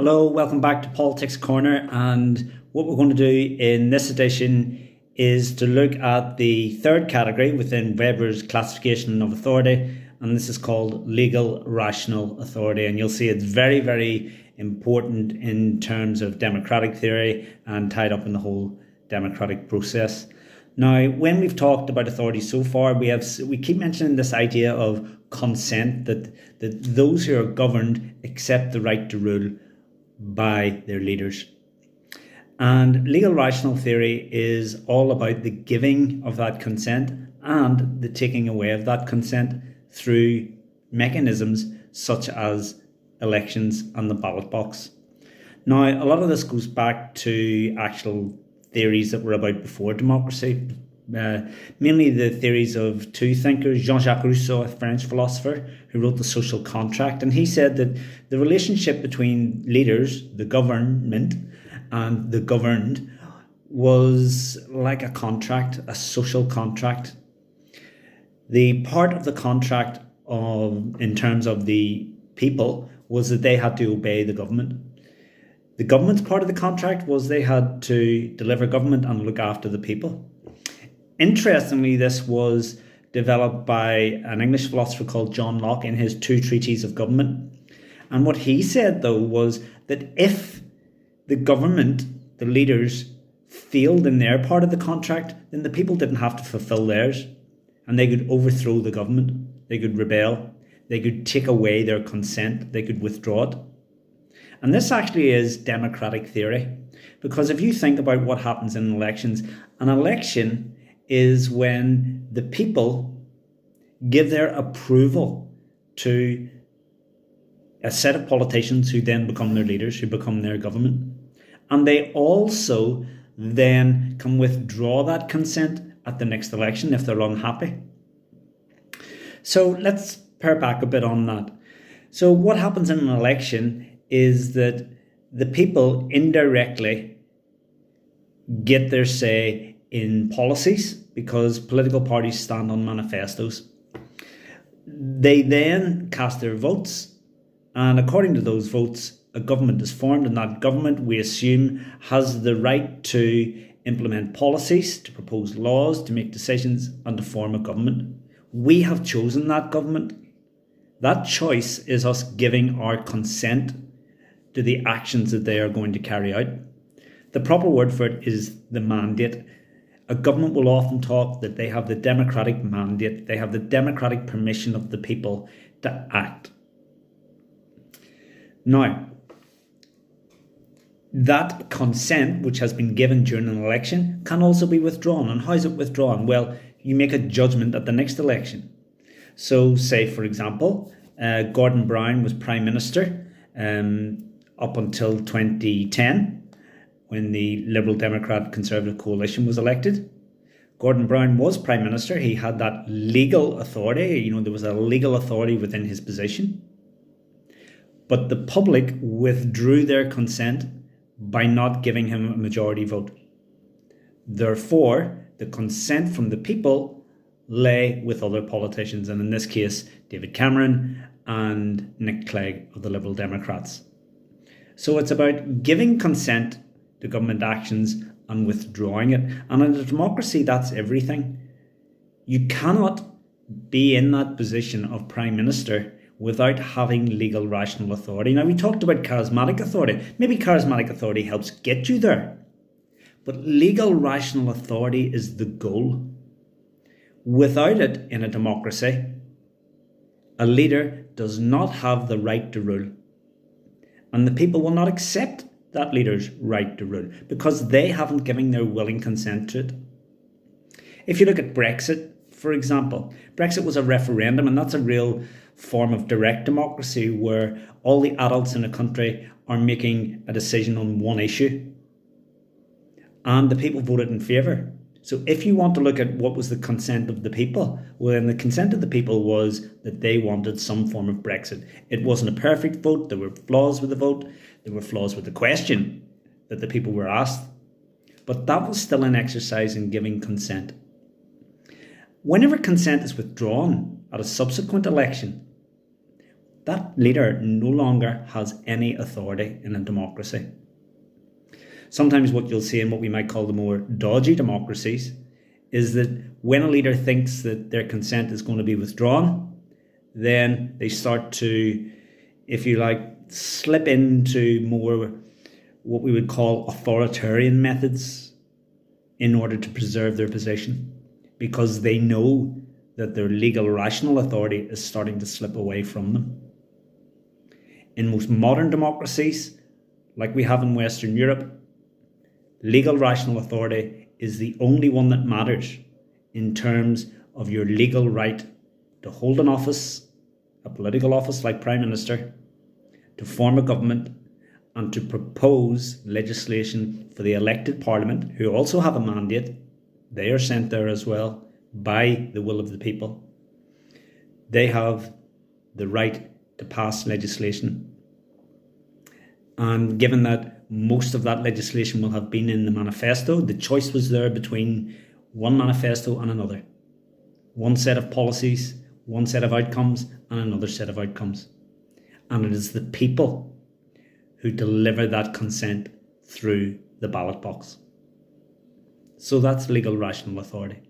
Hello, welcome back to Politics Corner. And what we're going to do in this edition is to look at the third category within Weber's classification of authority, and this is called legal rational authority. And you'll see it's very, very important in terms of democratic theory and tied up in the whole democratic process. Now, when we've talked about authority so far, we keep mentioning this idea of consent, that those who are governed accept the right to rule by their leaders. And legal rational theory is all about the giving of that consent and the taking away of that consent through mechanisms such as elections and the ballot box. Now, a lot of this goes back to actual theories that were about before democracy, mainly the theories of two thinkers, Jean-Jacques Rousseau, a French philosopher who wrote The Social Contract, and he said that the relationship between leaders, the government, and the governed was like a contract, a social contract. The part of the contract in terms of the people was that they had to obey the government. The government's part of the contract was they had to deliver government and look after the people. Interestingly, this was developed by an English philosopher called John Locke in his Two Treatises of Government. And what he said, though, was that if the government, the leaders, failed in their part of the contract, then the people didn't have to fulfill theirs. And they could overthrow the government. They could rebel. They could take away their consent. They could withdraw it. And this actually is democratic theory. Because if you think about what happens in elections, an election is when the people give their approval to a set of politicians who then become their leaders, who become their government. And they also then can withdraw that consent at the next election if they're unhappy. So let's pare back a bit on that. So what happens in an election is that the people indirectly get their say in policies because political parties stand on manifestos. They then cast their votes, and according to those votes, a government is formed, and that government, we assume, has the right to implement policies, to propose laws, to make decisions, and to form a government. We have chosen that government. That choice is us giving our consent to the actions that they are going to carry out. The proper word for it is the mandate. A government will often talk that they have the democratic mandate, they have the democratic permission of the people to act. Now, that consent, which has been given during an election, can also be withdrawn. And how is it withdrawn? Well, you make a judgment at the next election. So, say, for example, Gordon Brown was Prime Minister up until 2010. When the Liberal Democrat Conservative coalition was elected. Gordon Brown was Prime Minister. He had that legal authority. There was a legal authority within his position. But the public withdrew their consent by not giving him a majority vote. Therefore, the consent from the people lay with other politicians, and in this case, David Cameron and Nick Clegg of the Liberal Democrats. So it's about giving consent to government actions and withdrawing it. And in a democracy, that's everything. You cannot be in that position of Prime Minister without having legal rational authority. Now, we talked about charismatic authority. Maybe charismatic authority helps get you there. But legal rational authority is the goal. Without it in a democracy, a leader does not have the right to rule. And the people will not accept that leader's right to rule because they haven't given their willing consent to it. If you look at Brexit, for example, Brexit was a referendum, and that's a real form of direct democracy where all the adults in a country are making a decision on one issue and the people voted in favour. So if you want to look at what was the consent of the people, well, then the consent of the people was that they wanted some form of Brexit. It wasn't a perfect vote. There were flaws with the vote. There were flaws with the question that the people were asked. But that was still an exercise in giving consent. Whenever consent is withdrawn at a subsequent election, that leader no longer has any authority in a democracy. Sometimes what you'll see in what we might call the more dodgy democracies is that when a leader thinks that their consent is going to be withdrawn, then they start to, if you like, slip into more what we would call authoritarian methods in order to preserve their position, because they know that their legal rational authority is starting to slip away from them. In most modern democracies, like we have in Western Europe, legal rational authority is the only one that matters in terms of your legal right to hold an office, a political office like Prime Minister, to form a government, and to propose legislation for the elected Parliament, who also have a mandate. They are sent there as well by the will of the people. They have the right to pass legislation. And given that most of that legislation will have been in the manifesto, the choice was there between one manifesto and another. One set of policies, one set of outcomes, and another set of outcomes. And it is the people who deliver that consent through the ballot box. So that's legal rational authority.